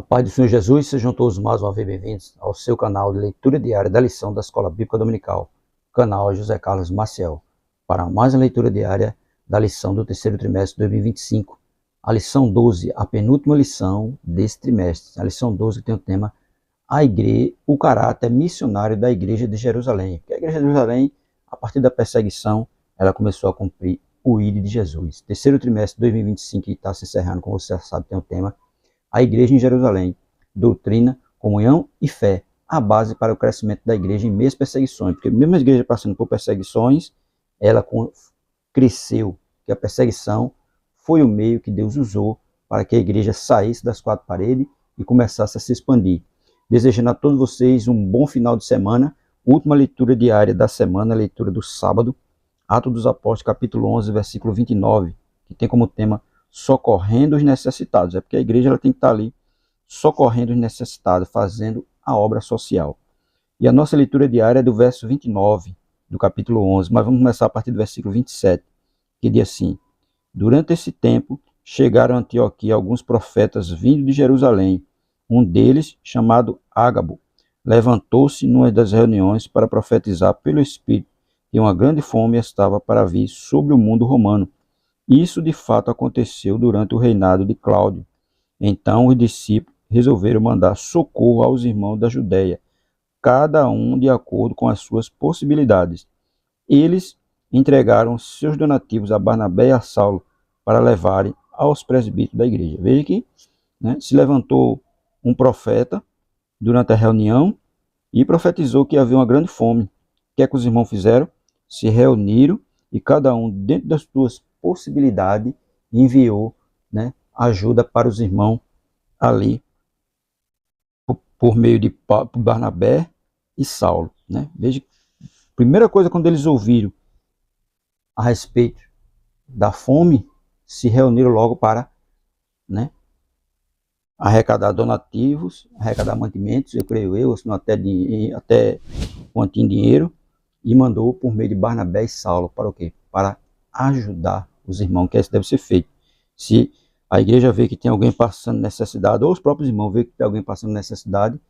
A paz do Senhor Jesus, sejam todos mais uma vez bem-vindos ao seu canal de leitura diária da lição da Escola Bíblica Dominical, canal José Carlos Maciel, para mais uma leitura diária da lição do terceiro trimestre de 2025, a lição 12, a penúltima lição desse trimestre. A lição 12 tem o tema o caráter missionário da Igreja de Jerusalém. Porque a Igreja de Jerusalém, a partir da perseguição, ela começou a cumprir o ID de Jesus. Terceiro trimestre de 2025, que está se encerrando, como você já sabe, tem o tema a Igreja em Jerusalém, doutrina, comunhão e fé, a base para o crescimento da igreja em meio às perseguições, porque mesmo a igreja passando por perseguições, ela cresceu, que a perseguição foi o meio que Deus usou para que a igreja saísse das quatro paredes e começasse a se expandir. Desejando a todos vocês um bom final de semana, última leitura diária da semana, leitura do sábado, Atos dos Apóstolos, capítulo 11, versículo 29, que tem como tema socorrendo os necessitados. É porque a igreja ela tem que estar ali socorrendo os necessitados, fazendo a obra social. E a nossa leitura diária é do verso 29 do capítulo 11, mas vamos começar a partir do versículo 27, que diz assim: durante esse tempo chegaram a Antioquia alguns profetas vindos de Jerusalém. Um deles, chamado Ágabo, levantou-se numa das reuniões para profetizar pelo Espírito que uma grande fome estava para vir sobre o mundo romano. Isso de fato aconteceu durante o reinado de Cláudio. Então os discípulos resolveram mandar socorro aos irmãos da Judéia, cada um de acordo com as suas possibilidades. Eles entregaram seus donativos a Barnabé e a Saulo para levarem aos presbíteros da igreja. Veja que se levantou um profeta durante a reunião e profetizou que havia uma grande fome. O que é que os irmãos fizeram? Se reuniram e cada um, dentro das suas possibilidades, enviou ajuda para os irmãos ali, por meio de Barnabé e Saulo. Veja, primeira coisa, quando eles ouviram a respeito da fome, se reuniram logo para arrecadar donativos, arrecadar mantimentos, eu creio eu, senão até quantia em dinheiro, e mandou por meio de Barnabé e Saulo para o quê? Para ajudar os irmãos, que isso deve ser feito. Se a igreja vê que tem alguém passando necessidade, ou os próprios irmãos vê que tem alguém passando necessidade,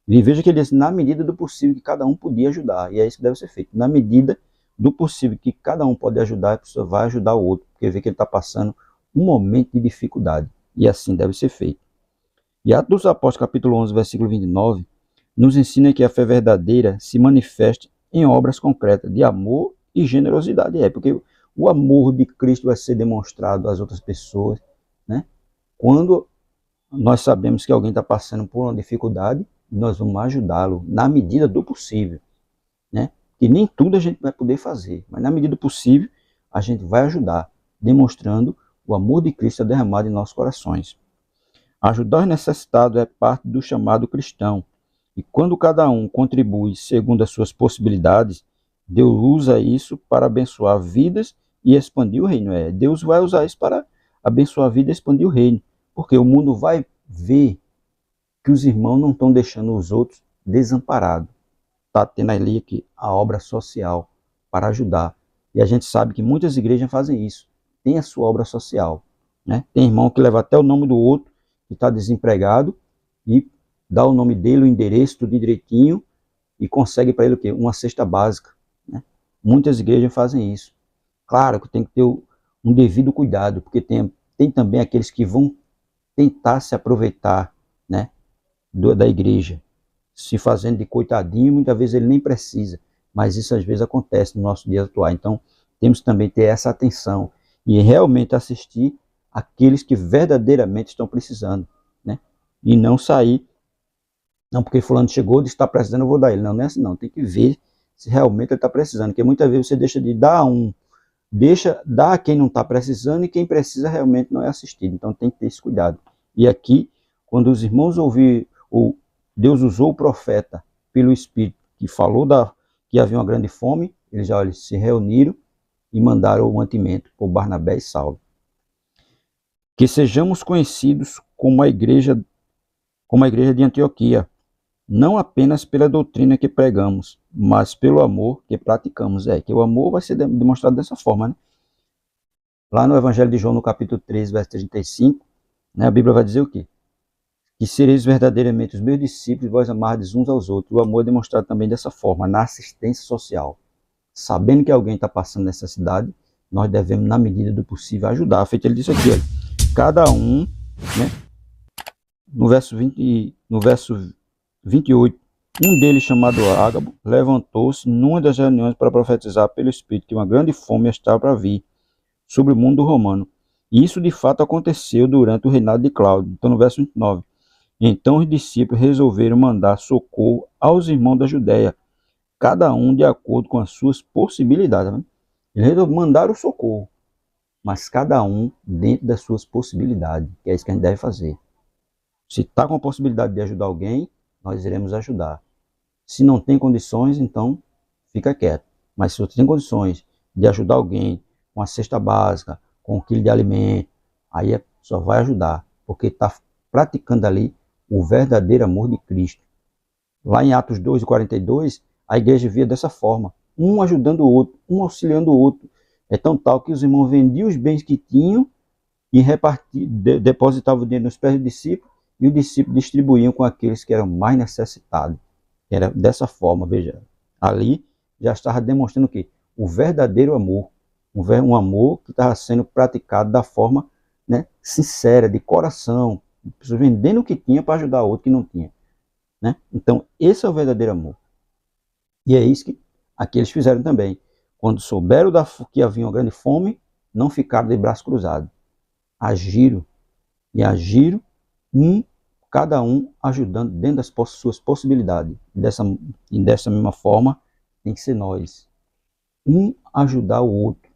e veja que ele diz, na medida do possível que cada um podia ajudar, e é isso que deve ser feito. Na medida do possível que cada um pode ajudar, a pessoa vai ajudar o outro, porque vê que ele está passando um momento de dificuldade, e assim deve ser feito. E Atos dos Apóstolos, capítulo 11, versículo 29, nos ensina que a fé verdadeira se manifesta em obras concretas de amor e generosidade. Porque o amor de Cristo vai ser demonstrado às outras pessoas, quando nós sabemos que alguém está passando por uma dificuldade, nós vamos ajudá-lo na medida do possível. Que nem tudo a gente vai poder fazer, mas na medida do possível a gente vai ajudar, demonstrando o amor de Cristo derramado em nossos corações. Ajudar os necessitados é parte do chamado cristão. E quando cada um contribui segundo as suas possibilidades, Deus usa isso para abençoar vidas e expandir o reino. Deus vai usar isso para abençoar a vida e expandir o reino. Porque o mundo vai ver que os irmãos não estão deixando os outros desamparados. Está tendo ali aqui a obra social para ajudar. E a gente sabe que muitas igrejas fazem isso. Tem a sua obra social. Tem irmão que leva até o nome do outro, que está desempregado, e dá o nome dele, o endereço, tudo direitinho, e consegue para ele o quê? Uma cesta básica. Muitas igrejas fazem isso. Claro que tem que ter um devido cuidado, porque tem também aqueles que vão tentar se aproveitar da igreja, se fazendo de coitadinho, muitas vezes ele nem precisa, mas isso às vezes acontece no nosso dia atual. Então temos também que ter essa atenção e realmente assistir aqueles que verdadeiramente estão precisando, e não sair, não porque fulano chegou e está precisando, eu vou dar ele. Não é assim não, tem que ver se realmente ele está precisando, porque muitas vezes você deixa de dar dá a quem não está precisando, e quem precisa realmente não é assistido. Então tem que ter esse cuidado. E aqui, quando os irmãos ouviram, Deus usou o profeta pelo Espírito, que falou que havia uma grande fome, eles se reuniram e mandaram o mantimento por Barnabé e Saulo. Que sejamos conhecidos como a igreja de Antioquia, não apenas pela doutrina que pregamos, mas pelo amor que praticamos. Que o amor vai ser demonstrado dessa forma. Lá no Evangelho de João, no capítulo 13, verso 35, a Bíblia vai dizer o quê? que sereis verdadeiramente os meus discípulos, vós amardes uns aos outros. O amor é demonstrado também dessa forma, na assistência social. Sabendo que alguém está passando necessidade, nós devemos, na medida do possível, ajudar. Feito ele disse aqui, olha, cada um, né, no verso 28, um deles, chamado Ágabo, levantou-se numa das reuniões para profetizar pelo Espírito que uma grande fome estava para vir sobre o mundo romano. E isso de fato aconteceu durante o reinado de Cláudio. Então, no verso 29, então os discípulos resolveram mandar socorro aos irmãos da Judéia, cada um de acordo com as suas possibilidades. Né? Eles mandaram o socorro, mas cada um dentro das suas possibilidades, que é isso que a gente deve fazer. Se está com a possibilidade de ajudar alguém, nós iremos ajudar. Se não tem condições, então fica quieto. Mas se você tem condições de ajudar alguém com a cesta básica, com um quilo de alimento, aí só vai ajudar, porque está praticando ali o verdadeiro amor de Cristo. Lá em Atos 2:42, a igreja via dessa forma, um ajudando o outro, um auxiliando o outro. É tão tal que os irmãos vendiam os bens que tinham e depositavam o dinheiro nos pés do discípulo, e os discípulos distribuíam com aqueles que eram mais necessitados. Era dessa forma, veja. Ali já estava demonstrando o quê? O verdadeiro amor. Um amor que estava sendo praticado da forma, né, sincera, de coração. Pessoas vendendo o que tinha para ajudar o outro que não tinha. Né? Então, esse é o verdadeiro amor. E é isso que aqueles fizeram também. Quando souberam que havia uma grande fome, não ficaram de braço cruzado. Agiram. E agiram, cada um ajudando dentro das suas possibilidades. E dessa mesma forma, tem que ser nós. Um ajudar o outro,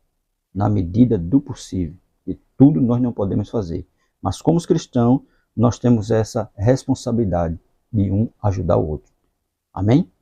na medida do possível. E tudo nós não podemos fazer. Mas como os cristãos, nós temos essa responsabilidade de um ajudar o outro. Amém?